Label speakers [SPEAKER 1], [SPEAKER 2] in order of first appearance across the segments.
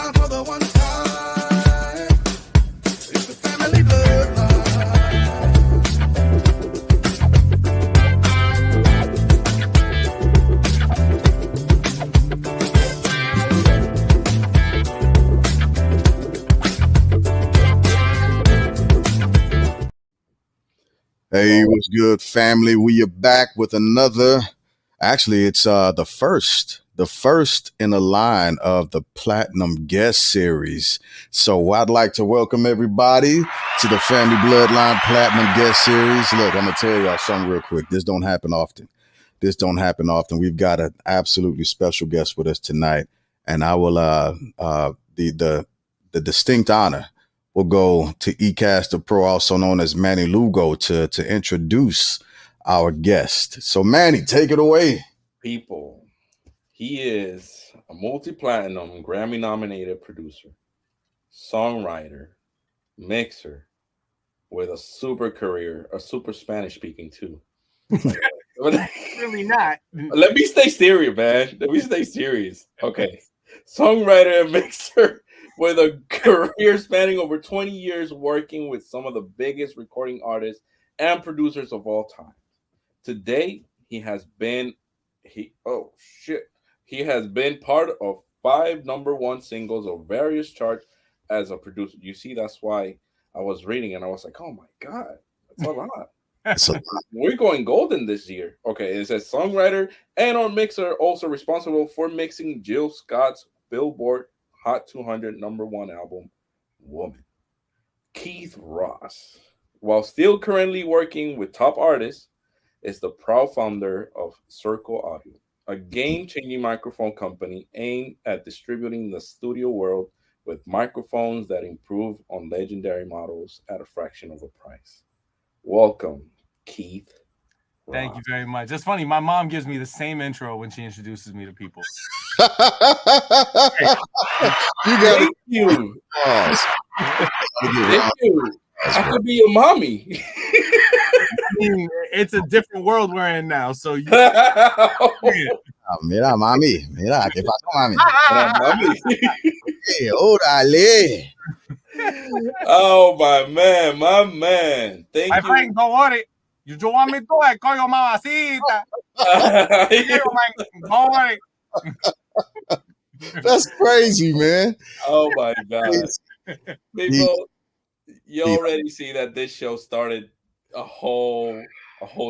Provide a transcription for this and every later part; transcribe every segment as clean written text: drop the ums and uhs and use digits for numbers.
[SPEAKER 1] down for the one time. It's the family bloodline.
[SPEAKER 2] Hey, what's good, family? We are back with another. Actually, it's the first in the line of the Platinum Guest Series. So I'd like to welcome everybody to the Family Bloodline Platinum Guest Series. Look, I'm gonna tell y'all something real quick. This don't happen often. We've got an absolutely special guest with us tonight, and I will the distinct honor will go to eCaster Pro, also known as Manny Lugo, to introduce our guest. So Manny, take it away.
[SPEAKER 3] People, he is a multi-platinum Grammy-nominated producer, songwriter, mixer, with a super career, a super Spanish speaking too.
[SPEAKER 4] Really not.
[SPEAKER 3] Let me stay serious, man. Okay. Songwriter and mixer with a career spanning over 20 years, working with some of the biggest recording artists and producers of all time. Today, he has been part of 5 number 1 singles of various charts as a producer. You see, that's why I was reading and I was like, oh my God, that's a lot. We're going golden this year. Okay, it says songwriter and or mixer, also responsible for mixing Jill Scott's Billboard Hot 200 number 1 album, Woman. Keith Ross, while still currently working with top artists, is the proud founder of Circle Audio, a game-changing microphone company aimed at distributing the studio world with microphones that improve on legendary models at a fraction of the price. Welcome, Keith Ross.
[SPEAKER 4] Thank you very much. It's funny, my mom gives me the same intro when she introduces me to people.
[SPEAKER 3] Thank you. I could be your mommy.
[SPEAKER 4] I mean, it's a different world we're in now. So you
[SPEAKER 2] Mira, mami. Mira, ¿qué pasó, mami? Hey, órale.
[SPEAKER 3] Oh, my man. Thank
[SPEAKER 4] my
[SPEAKER 3] you.
[SPEAKER 4] friend, don't worry. You don't want me to call your mamacita. Don't worry.
[SPEAKER 2] That's crazy, man.
[SPEAKER 3] Oh my God. People, you already see that this show started a whole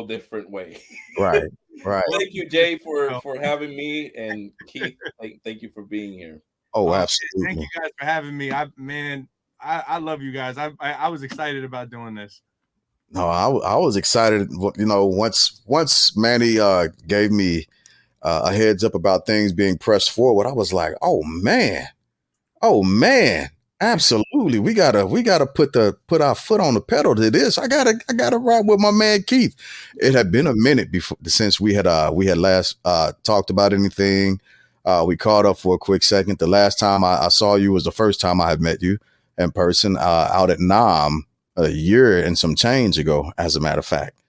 [SPEAKER 3] different way.
[SPEAKER 2] Right.
[SPEAKER 3] Thank you, Jay, for having me, and Keith, thank you for being here.
[SPEAKER 2] Oh, absolutely.
[SPEAKER 4] Thank you guys for having me. I love you guys. I was excited about doing this.
[SPEAKER 2] No, I was excited. You know, once Manny gave me a heads up about things being pressed forward, I was like, oh man, absolutely. We gotta put our foot on the pedal to this. I gotta ride with my man Keith. It had been a minute since we had last talked about anything. We caught up for a quick second. The last time I saw you was the first time I had met you in person out at NAMM a year and some change ago, as a matter of fact.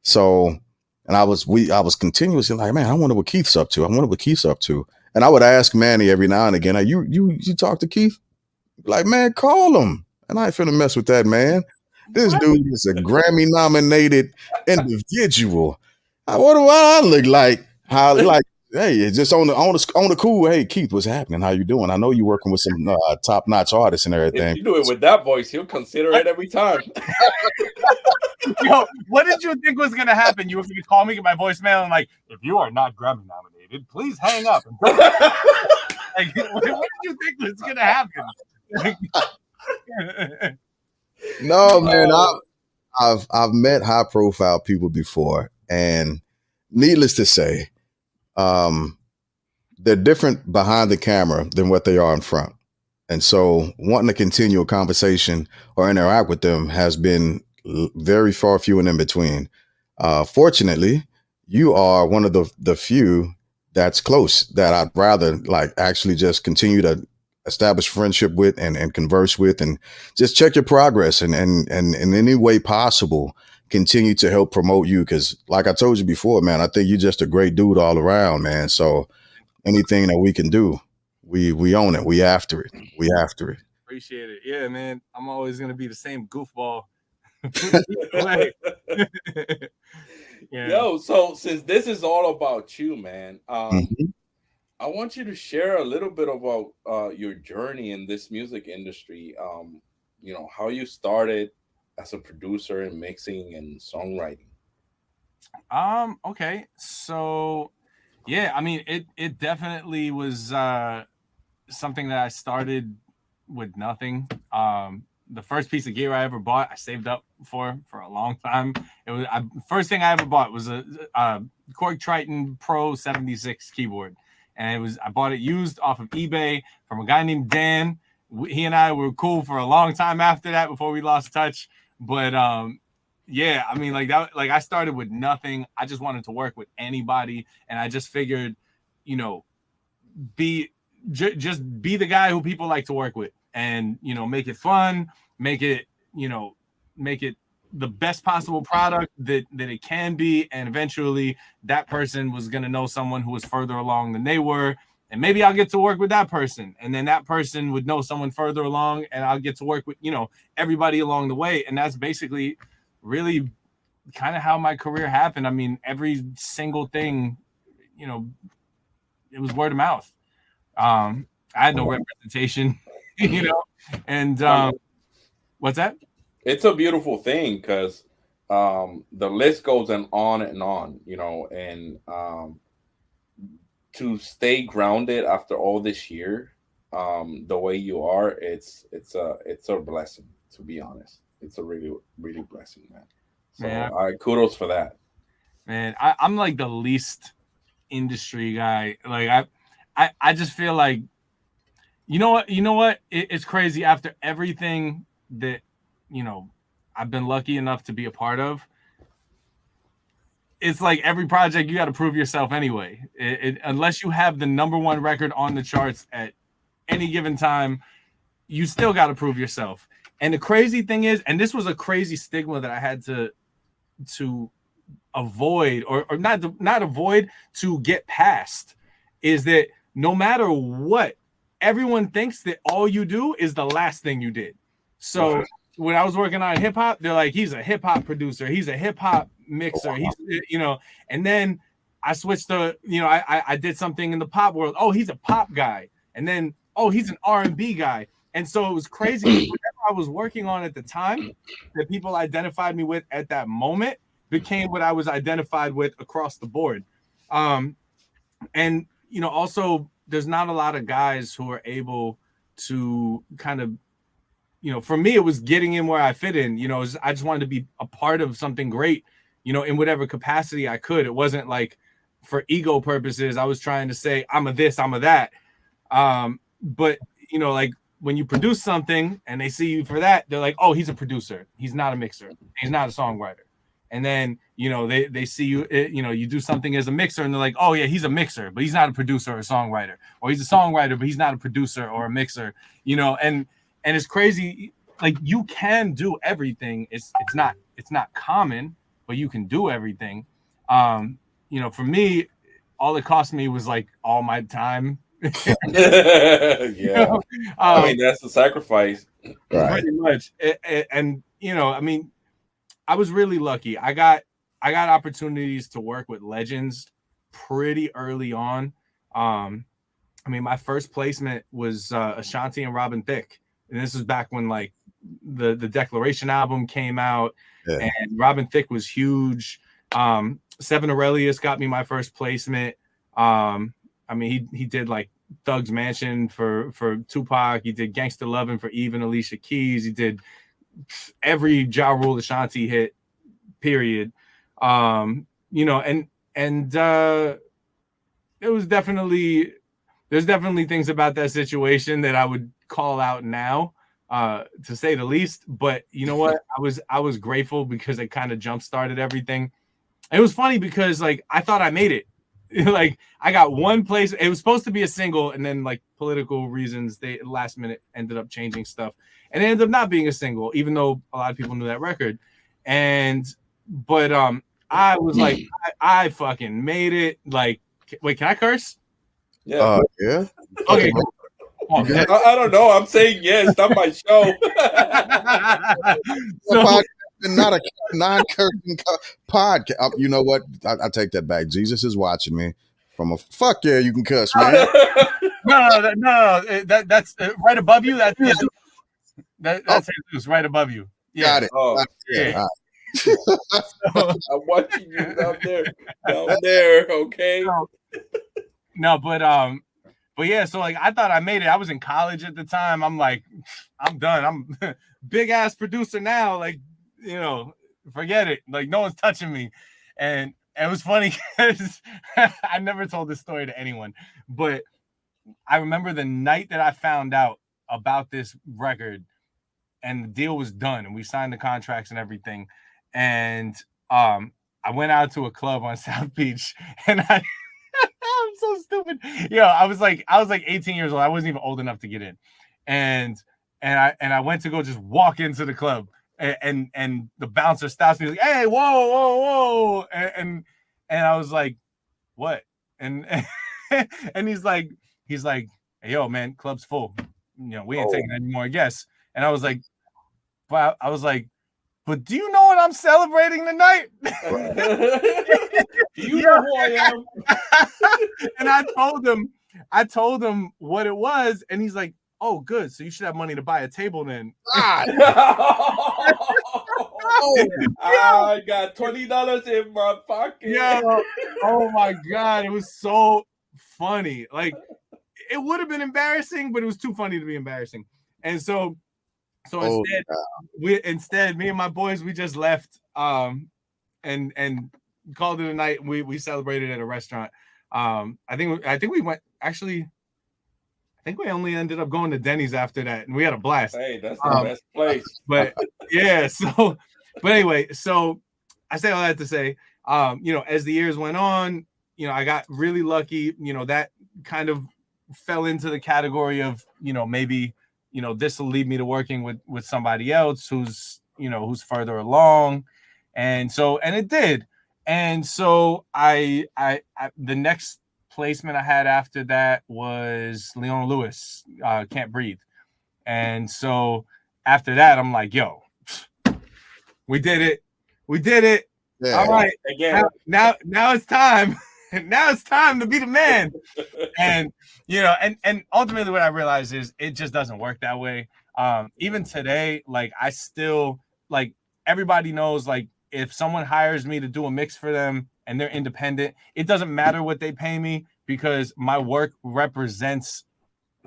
[SPEAKER 2] So, and I was continuously like, man, I wonder what Keith's up to. And I would ask Manny every now and again, you talk to Keith? Like, man, call him. And I ain't finna mess with that, man. This dude is a Grammy nominated individual. What do I look like? Hey, it's just on the cool. Hey, Keith, what's happening? How you doing? I know you're working with some top-notch artists and everything.
[SPEAKER 3] If you do it with that voice, he'll consider it every time.
[SPEAKER 4] Yo, what did you think was gonna happen? You were gonna call me, get my voicemail, and like, if you are not Grammy nominated, please hang up. Like, what did you think was gonna happen?
[SPEAKER 2] No, man, I've met high-profile people before, and needless to say, they're different behind the camera than what they are in front. And so wanting to continue a conversation or interact with them has been very far few and in between. Fortunately, you are one of the few that's close that I'd rather like actually just continue to establish friendship with and converse with and just check your progress and in any way possible continue to help promote you. Cause like I told you before, man, I think you're just a great dude all around, man. So anything that we can do, We own it. We after it. We after it.
[SPEAKER 4] Appreciate it. Yeah, man. I'm always gonna be the same goofball. Yeah.
[SPEAKER 3] Yo, so since this is all about you, man,
[SPEAKER 2] Mhm.
[SPEAKER 3] I want you to share a little bit about your journey in this music industry. You know, how you started as a producer and mixing and songwriting.
[SPEAKER 4] Okay. So yeah, I mean it definitely was something that I started with nothing. The first piece of gear I ever bought, I saved up for a long time. It was first thing I ever bought was a Korg Triton Pro 76 keyboard, and I bought it used off of eBay from a guy named Dan. He and I were cool for a long time after that before we lost touch. But yeah, I mean, like that, like I started with nothing. I just wanted to work with anybody, and I just figured, you know, just be the guy who people like to work with, and you know, make it fun, make it the best possible product that it can be, and eventually that person was going to know someone who was further along than they were, and maybe I'll get to work with that person, and then that person would know someone further along, and I'll get to work with, you know, everybody along the way. And that's basically really kind of how my career happened. I mean, every single thing, you know, it was word of mouth. I had no representation, you know, and what's that?
[SPEAKER 3] It's a beautiful thing because the list goes on, you know, and to stay grounded after all this year, the way you are, it's a blessing, to be honest. It's a really, really blessing, man. So
[SPEAKER 4] Man,
[SPEAKER 3] kudos for that.
[SPEAKER 4] Man, I'm like the least industry guy. Like I just feel like, you know what? It's crazy after everything that, you know, I've been lucky enough to be a part of. It's like every project you got to prove yourself anyway. Unless you have the #1 record on the charts at any given time, you still got to prove yourself. And the crazy thing is, and this was a crazy stigma that I had to avoid, or not avoid, to get past, is that no matter what, everyone thinks that all you do is the last thing you did. So when I was working on hip hop, they're like, he's a hip hop producer, he's a hip hop mixer, he's, you know. And then I switched to, you know, I did something in the pop world. Oh, he's a pop guy. And then, oh, he's an R&B guy. And so it was crazy. Whatever I was working on at the time that people identified me with at that moment became what I was identified with across the board. And, you know, also there's not a lot of guys who are able to kind of, you know, for me, it was getting in where I fit in. You know, I just wanted to be a part of something great, you know, in whatever capacity I could. It wasn't like for ego purposes. I was trying to say, I'm a this, I'm a that. But, you know, like when you produce something and they see you for that, they're like, oh, he's a producer. He's not a mixer. He's not a songwriter. And then, you know, they see you, you know, you do something as a mixer and they're like, oh yeah, he's a mixer, but he's not a producer or a songwriter. Or he's a songwriter, but he's not a producer or a mixer, you know. And it's crazy. Like, you can do everything. It's not common, but you can do everything. You know, for me, all it cost me was like all my time.
[SPEAKER 3] Yeah. I mean, that's the sacrifice.
[SPEAKER 2] Right.
[SPEAKER 4] Pretty much. And you know, I mean, I was really lucky. I got opportunities to work with legends pretty early on. I mean, my first placement was Ashanti and Robin Thicke. And this was back when like the Declaration album came out, and Robin Thicke was huge. Seven Aurelius got me my first placement. I mean, he did like Thug's Mansion for Tupac. He did Gangsta Lovin' for Eve and Alicia Keys. He did every Ja Rule Ashanti hit, period. You know, and there's definitely things about that situation that I would call out now, to say the least. But you know what? I was grateful because it kind of jump started everything. And it was funny because like I thought I made it. Like I got one place. It was supposed to be a single, and then like political reasons, they last minute ended up changing stuff, and it ended up not being a single, even though a lot of people knew that record. But I was like, I fucking made it. Like, wait, can I curse?
[SPEAKER 3] Yeah.
[SPEAKER 2] Yeah.
[SPEAKER 4] Okay. Oh,
[SPEAKER 3] I don't know. I'm saying yes. Not my show.
[SPEAKER 2] Podcast, not a non-cursing podcast. You know what? I take that back. Jesus is watching me from a fuck yeah. You can cuss, man.
[SPEAKER 4] No. That's right above you. That's Jesus right above you. Yeah.
[SPEAKER 2] Got it.
[SPEAKER 3] Oh,
[SPEAKER 4] Yeah.
[SPEAKER 3] I'm watching you down there. Okay.
[SPEAKER 4] No, but yeah. So like, I thought I made it. I was in college at the time. I'm like, I'm done. I'm big ass producer now. Like, you know, forget it. Like, no one's touching me. And it was funny because I never told this story to anyone, but I remember the night that I found out about this record and the deal was done and we signed the contracts and everything. And I went out to a club on South Beach and I'm so stupid. I was like 18 years old. I wasn't even old enough to get in. And I went to go just walk into the club and the bouncer stops me like, hey, whoa. And I was like, what? And he's like, hey, yo, man, club's full. We ain't taking any more guests. And I was like, but do you know what I'm celebrating tonight?
[SPEAKER 3] You know who I am.
[SPEAKER 4] And I told him what it was, and he's like, oh, good. So you should have money to buy a table then.
[SPEAKER 3] I got $20 in my pocket.
[SPEAKER 4] Yeah. Oh my God. It was so funny. Like, it would have been embarrassing, but it was too funny to be embarrassing. And so instead, me and my boys, we just left and called it a night. We celebrated at a restaurant. I think we went actually. I think we only ended up going to Denny's after that, and we had a blast.
[SPEAKER 3] Hey, that's the best place.
[SPEAKER 4] But yeah, but anyway, so I say all that to say, as the years went on, I got really lucky. That kind of fell into the category of, maybe, this will lead me to working with somebody else who's further along. And it did. And so I the next placement I had after that was Leona Lewis, Can't Breathe. And so after that, I'm like, yo, we did it. Yeah. All right. Again. Now it's time. Now it's time to be the man. And and ultimately what I realized is it just doesn't work that way. Even today, like, I still, like, everybody knows, like, if someone hires me to do a mix for them and they're independent, it doesn't matter what they pay me, because my work represents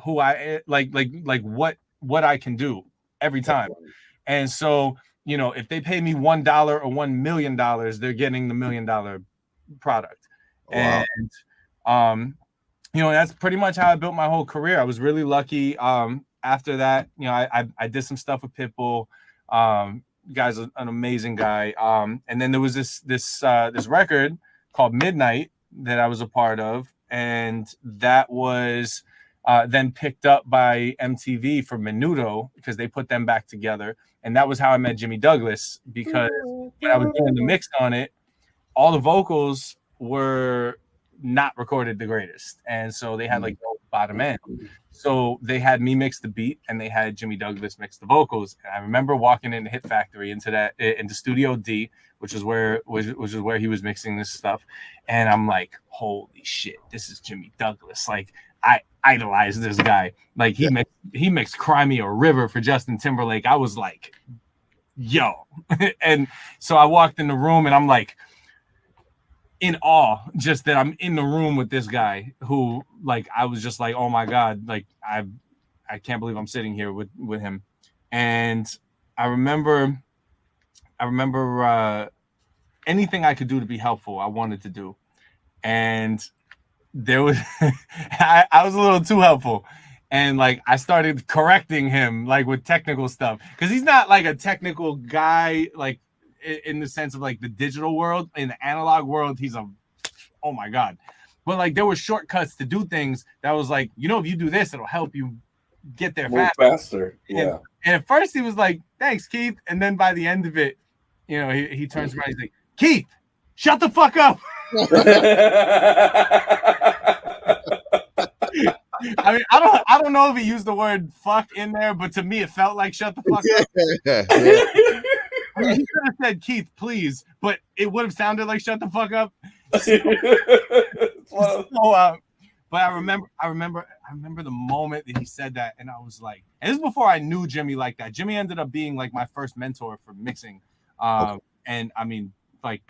[SPEAKER 4] who I like what I can do every time. And so, if they pay me $1 or $1 million, they're getting the $1 million product. Wow. And that's pretty much how I built my whole career. I was really lucky. After that, I did some stuff with Pitbull. Guy's an amazing guy. And then there was this record called Midnight that I was a part of, and that was then picked up by MTV for Menudo, because they put them back together. And that was how I met Jimmy Douglas, because when I was doing the mix on it, all the vocals were not recorded the greatest, and so they had like no bottom end. So they had me mix the beat, and they had Jimmy Douglas mix the vocals. And I remember walking into Hit Factory into Studio D, which is where he was mixing this stuff, and I'm like, holy shit, this is Jimmy Douglas. Like, I idolize this guy. Like, he mixed Cry Me a River for Justin Timberlake. I was like, yo. And so I walked in the room, and I'm like, in awe, just that I'm in the room with this guy who, like, I was just like, oh my God, like, I can't believe I'm sitting here with him. And I remember anything I could do to be helpful, I wanted to do. And there was, I was a little too helpful. And like, I started correcting him, like, with technical stuff, because he's not like a technical guy, like, in the sense of like the digital world. In the analog world, he's oh my God. But like, there were shortcuts to do things that was like, if you do this, it'll help you get there
[SPEAKER 3] faster. Yeah.
[SPEAKER 4] And at first he was like, thanks, Keith. And then by the end of it, he turns around, he's like, Keith, shut the fuck up. I mean, I don't know if he used the word "fuck" in there, but to me, it felt like "shut the fuck up."
[SPEAKER 2] Yeah.
[SPEAKER 4] I mean, he could have said "Keith, please," but it would have sounded like "shut the fuck up." So, but I remember the moment that he said that, and I was like, and this is before I knew Jimmy like that. Jimmy ended up being like my first mentor for mixing, and I mean, like,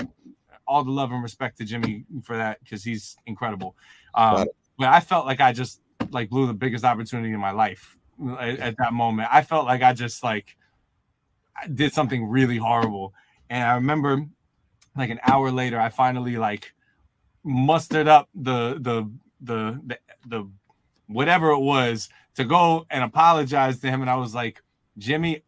[SPEAKER 4] all the love and respect to Jimmy for that because he's incredible. But I felt like I just like blew the biggest opportunity in my life at that moment. I felt like I just like I did something really horrible, and I remember like an hour later, I finally like mustered up the whatever it was to go and apologize to him, and I was like, Jimmy,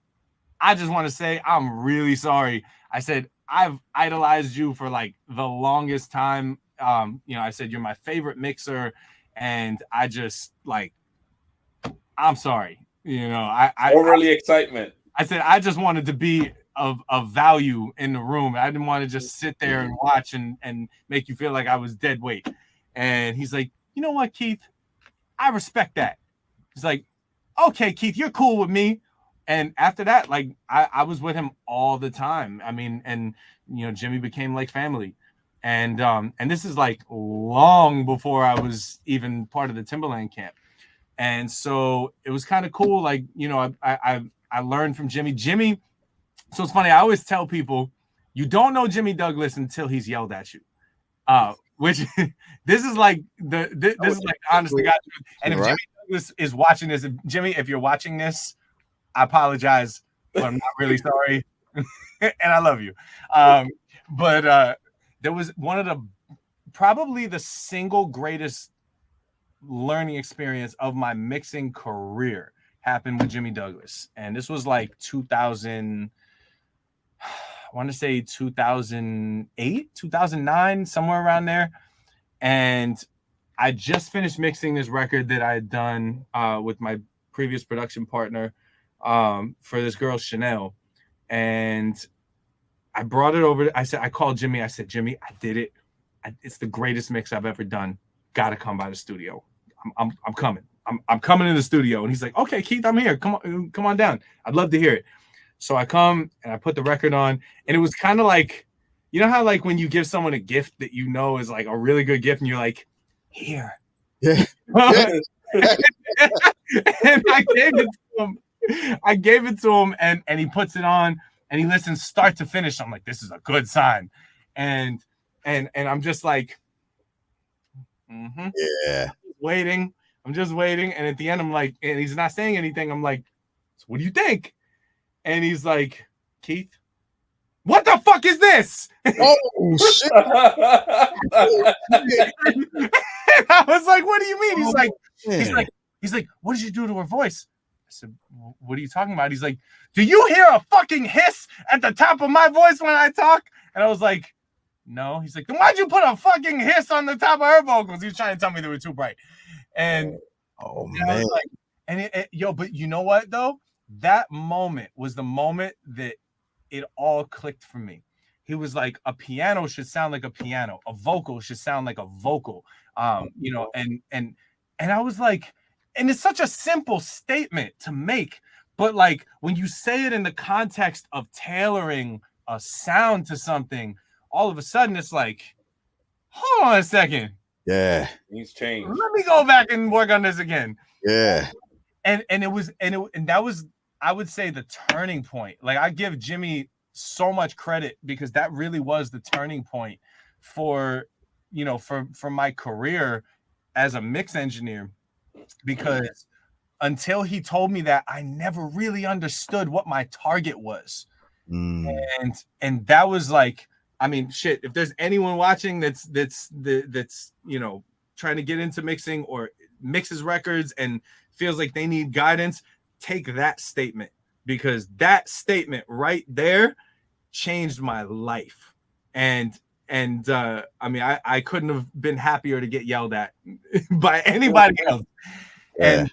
[SPEAKER 4] I just want to say I'm really sorry. I said I've idolized you for like the longest time. I said you're my favorite mixer, and I just like I'm sorry. I
[SPEAKER 3] overly excitement.
[SPEAKER 4] I said I just wanted to be of value in the room. I didn't want to just sit there and watch and make you feel like I was dead weight. And he's like, you know what, Keith? I respect that. He's like, okay, Keith, you're cool with me. And after that, like I was with him all the time. I mean, and Jimmy became like family. And this is like long before I was even part of the Timberland camp. And so it was kind of cool. Like, I learned from Jimmy. So it's funny. I always tell people, you don't know Jimmy Douglas until he's yelled at you. Which this is like this is like honestly, God. And if Jimmy Douglas is watching this, if you're watching this, I apologize, but I'm not really sorry, and I love you. But there was one of probably the single greatest learning experience of my mixing career happened with Jimmy Douglas, and this was like 2000. I want to say 2008, 2009, somewhere around there. And I just finished mixing this record that I had done with my previous production partner for this girl, Chanel. And I brought it over. I called Jimmy. I said, Jimmy, I did it. It's the greatest mix I've ever done. Got to come by the studio. I'm coming. I'm coming to the studio. And he's like, okay, Keith, I'm here. Come on down. I'd love to hear it. So I come and I put the record on, and it was kind of like, you know how like when you give someone a gift that is like a really good gift, and you're like, here.
[SPEAKER 2] Yeah.
[SPEAKER 4] And I gave it to him, and he puts it on, and he listens start to finish. I'm like, this is a good sign, and I'm just like,
[SPEAKER 2] yeah,
[SPEAKER 4] waiting. I'm just waiting, and at the end, I'm like, and he's not saying anything. I'm like, so what do you think? And he's like, Keith, what the fuck is this?
[SPEAKER 2] Oh shit!
[SPEAKER 4] And I was like, what do you mean? He's like, what did you do to her voice? I said, what are you talking about? He's like, do you hear a fucking hiss at the top of my voice when I talk? And I was like, no. He's like, then why'd you put a fucking hiss on the top of her vocals? He was trying to tell me they were too bright. And
[SPEAKER 2] man,
[SPEAKER 4] I was like, but you know what though? That moment was the moment that it all clicked for me. He was like, a piano should sound like a piano, a vocal should sound like a vocal. And I was like, and it's such a simple statement to make, but like when you say it in the context of tailoring a sound to something, all of a sudden it's like, hold on a second.
[SPEAKER 2] Yeah.
[SPEAKER 3] He's changed.
[SPEAKER 4] Let me go back and work on this again.
[SPEAKER 2] Yeah.
[SPEAKER 4] And that was, I would say, the turning point. Like, I give Jimmy so much credit because that really was the turning point for my career as a mix engineer, because until he told me that, I never really understood what my target was. And that was like, I mean, shit, if there's anyone watching that's trying to get into mixing or mixes records and feels like they need guidance, take that statement, because that statement right there changed my life. And I mean, I couldn't have been happier to get yelled at by anybody else.
[SPEAKER 2] Yeah.
[SPEAKER 4] And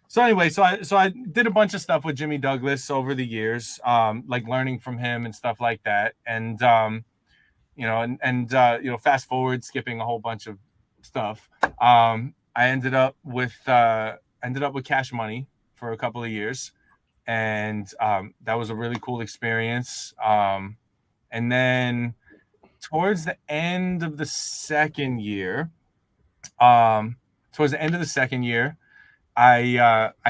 [SPEAKER 4] so anyway, so I did a bunch of stuff with Jimmy Douglas over the years, like learning from him and stuff like that. And fast forward, skipping a whole bunch of stuff. I ended up with Cash Money for a couple of years, and that was a really cool experience. And then towards the end of the second year, I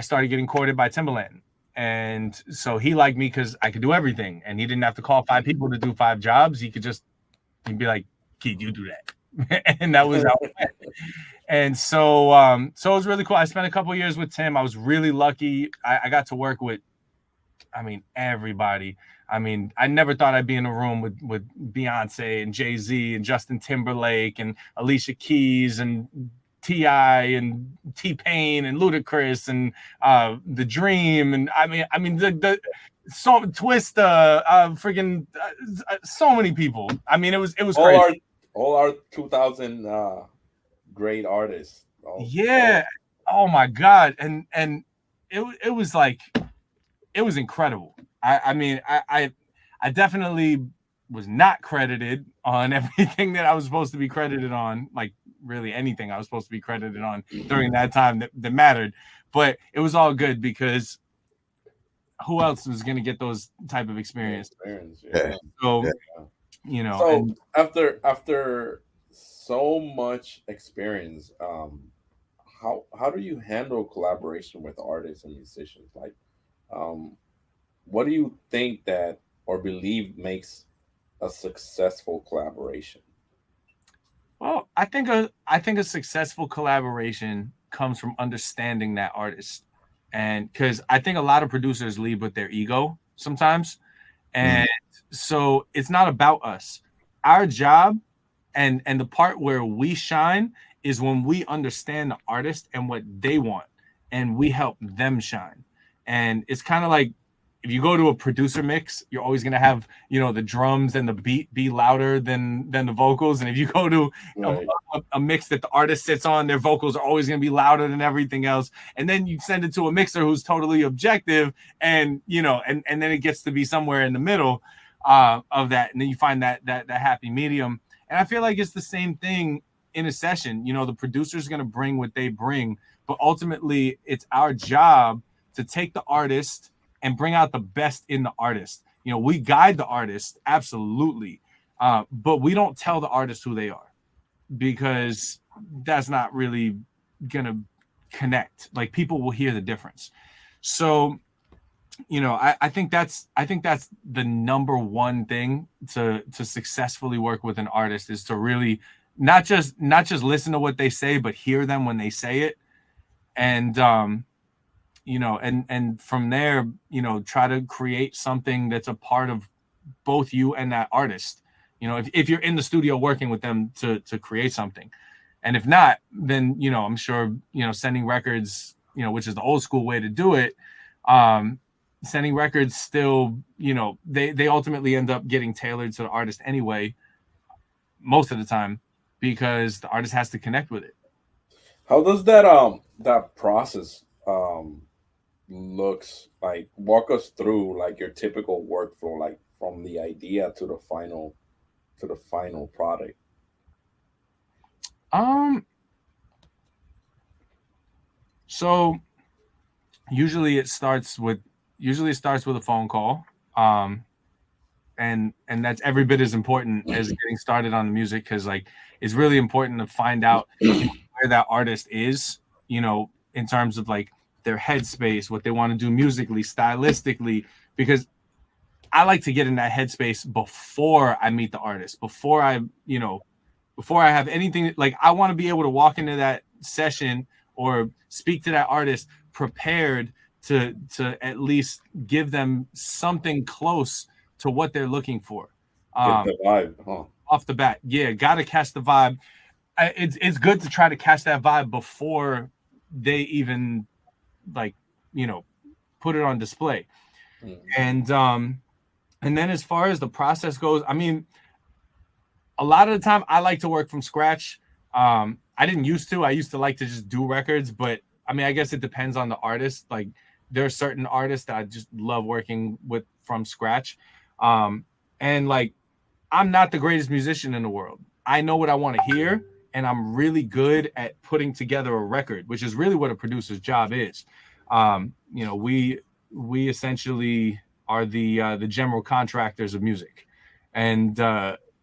[SPEAKER 4] started getting courted by Timbaland. And so he liked me because I could do everything, and he didn't have to call 5 people to do 5 jobs. He'd be like, "Keith, you do that," and that was how it went. And so it was really cool. I spent a couple of years with Tim. I was really lucky. I got to work with, everybody. I never thought I'd be in a room with Beyonce and Jay-Z and Justin Timberlake and Alicia Keys and T.I. and T-Pain and Ludacris and The Dream, and the Twista, freaking so many people. It was crazy.
[SPEAKER 3] All our 2000 great artists.
[SPEAKER 4] Yeah. Oh my God. And it was like, it was incredible. I definitely was not credited on everything that I was supposed to be credited on, like really anything I was supposed to be credited on during that time that mattered. But it was all good because who else was going to get those type of experience?
[SPEAKER 3] Yeah.
[SPEAKER 4] So,
[SPEAKER 3] So after so much experience, how do you handle collaboration with artists and musicians? Like, what do you think that or believe makes a successful collaboration?
[SPEAKER 4] Well, I think a successful collaboration comes from understanding that artist, and because I think a lot of producers lead with their ego sometimes, and so it's not about us. Our job and the part where we shine is when we understand the artist and what they want, and we help them shine. And it's kind of like, if you go to a producer mix, you're always going to have, the drums and the beat be louder than the vocals. And if you go to a mix that the artist sits on, their vocals are always going to be louder than everything else. And then you send it to a mixer who's totally objective, and and then it gets to be somewhere in the middle of that. And then you find that happy medium. And I feel like it's the same thing in a session. The producer's going to bring what they bring, but ultimately it's our job to take the artist and bring out the best in the artist. We guide the artist, absolutely, but we don't tell the artist who they are, because that's not really gonna connect. Like, people will hear the difference. So, I think that's the number one thing to successfully work with an artist, is to really not just listen to what they say, but hear them when they say it, and and from there, try to create something that's a part of both you and that artist. If you're in the studio working with them to create something, and if not, then, I'm sure, sending records, which is the old school way to do it. Sending records still, they ultimately end up getting tailored to the artist anyway, most of the time, because the artist has to connect with it.
[SPEAKER 3] How does that process looks like? Walk us through, like, your typical workflow, like from the idea to the final product.
[SPEAKER 4] So usually it starts with a phone call, and that's every bit as important as getting started on the music, because, like, it's really important to find out where that artist is, in terms of, like, their headspace, what they want to do musically, stylistically, because I like to get in that headspace before I meet the artist, before I have anything. Like, I want to be able to walk into that session or speak to that artist prepared to at least give them something close to what they're looking for.
[SPEAKER 3] Get the vibe,
[SPEAKER 4] off the bat. Yeah, gotta catch the vibe. It's good to try to catch that vibe before they even, like, put it on display. And then as far as the process goes, a lot of the time I like to work from scratch. I didn't used to. I used to like to just do records, but I guess it depends on the artist. Like, there are certain artists that I just love working with from scratch. And, like, I'm not the greatest musician in the world. I know what I want to hear, and I'm really good at putting together a record, which is really what a producer's job is. You know, we essentially are the general contractors of music, and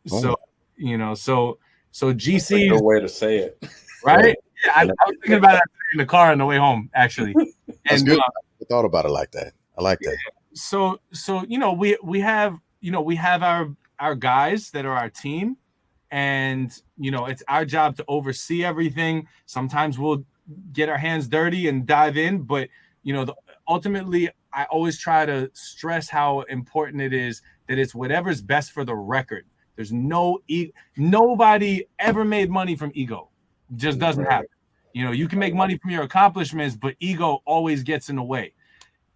[SPEAKER 4] so you know, so GC,
[SPEAKER 3] Good way to say it,
[SPEAKER 4] right? Yeah, I was thinking about that in the car on the way home, actually.
[SPEAKER 2] That's
[SPEAKER 4] And
[SPEAKER 2] good. I thought about it like that. I like that.
[SPEAKER 4] so you know, we have our guys that are our team, and you know, it's our job to oversee everything. Sometimes we'll get our hands dirty and dive in, but you know, ultimately I always try to stress how important it is that it's whatever's best for the record. There's nobody ever made money from ego. It just doesn't happen. You know, you can make money from your accomplishments, but ego always gets in the way.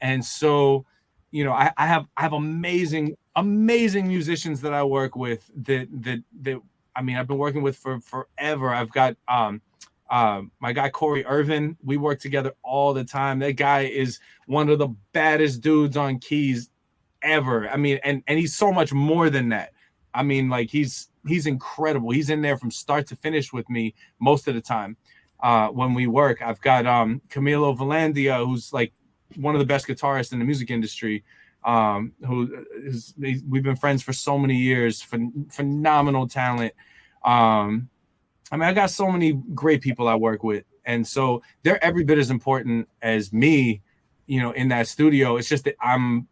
[SPEAKER 4] And so, you know, I have amazing musicians that I work with that I mean, I've been working with for forever. I've got my guy Corey Irvin. We work together all the time. That guy is one of the baddest dudes on keys ever. I mean, and he's so much more than that. I mean, like he's incredible. He's in there from start to finish with me most of the time when we work. I've got Camilo Valandia, who's like one of the best guitarists in the music industry. We've been friends for so many years. Phenomenal talent. I mean, I got so many great people I work with, and so they're every bit as important as me, you know, in that studio. It's just that I'm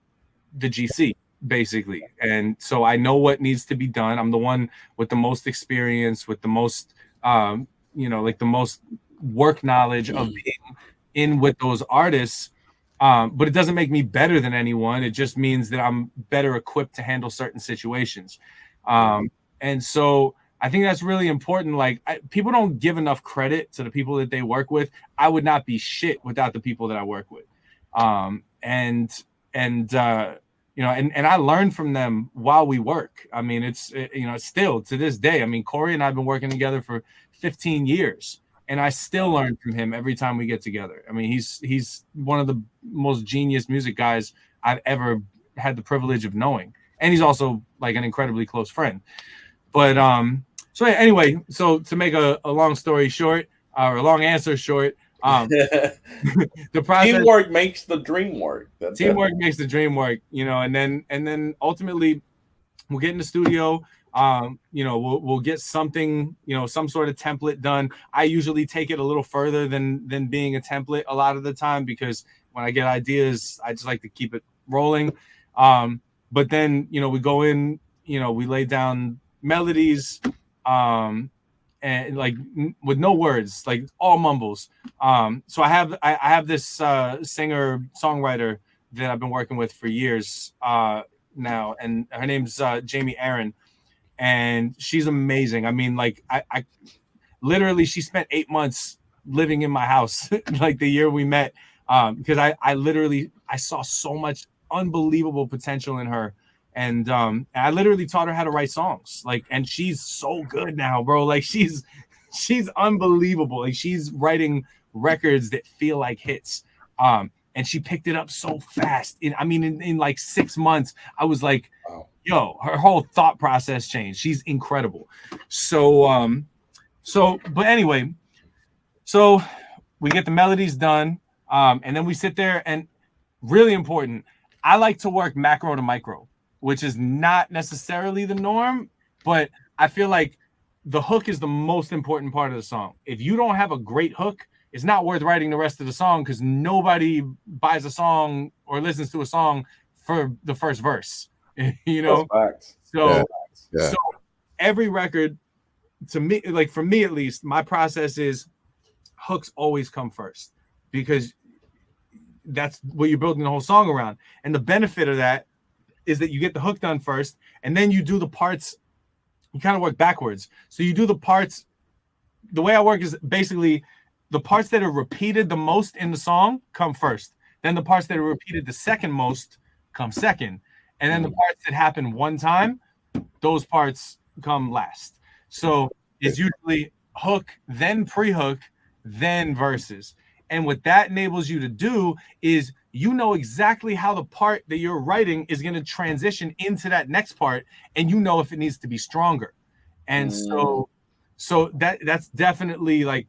[SPEAKER 4] the GC basically, and so I know what needs to be done. I'm the one with the most experience, with the most, you know, like the most work knowledge of being in with those artists. But it doesn't make me better than anyone. It just means that I'm better equipped to handle certain situations. And so I think that's really important. Like people don't give enough credit to the people that they work with. I would not be shit without the people that I work with. You know, and I learn from them while we work. I mean, you know, still to this day. I mean, Corey and I have been working together for 15 years. And I still learn from him every time we get together. I mean, he's one of the most genius music guys I've ever had the privilege of knowing. And he's also like an incredibly close friend. But so anyway, so to make a long story short, or a long answer short, the process,
[SPEAKER 3] teamwork makes the dream work.
[SPEAKER 4] Teamwork makes the dream work, you know, and then ultimately we'll get in the studio. You know, we'll get something, you know, some sort of template done. I usually take it a little further than being a template a lot of the time, because when I get ideas, I just like to keep it rolling. But then, you know, we go in, you know, we lay down melodies, and like with no words, like all mumbles. So I have this singer songwriter that I've been working with for years now, and her name's Jamie Aaron. And she's amazing. I mean, like I literally, she spent 8 months living in my house, like the year we met, because I saw so much unbelievable potential in her, and I literally taught her how to write songs. Like, and she's so good now, bro. Like she's unbelievable. Like she's writing records that feel like hits. And she picked it up so fast. In like 6 months, I was like, yo, her whole thought process changed. She's incredible. So, but anyway, so we get the melodies done. And then we sit there, and really important, I like to work macro to micro, which is not necessarily the norm, but I feel like the hook is the most important part of the song. If you don't have a great hook, it's not worth writing the rest of the song, because nobody buys a song or listens to a song for the first verse, you know? So every record, to me, like for me at least, my process is hooks always come first, because that's what you're building the whole song around. And the benefit of that is that you get the hook done first, and then you do the parts. You kind of work backwards. So you do the parts. The way I work is basically the parts that are repeated the most in the song come first. Then the parts that are repeated the second most come second. And then the parts that happen one time, those parts come last. So it's usually hook, then pre-hook, then verses. And what that enables you to do is you know exactly how the part that you're writing is going to transition into that next part, and you know if it needs to be stronger. And so So that's definitely like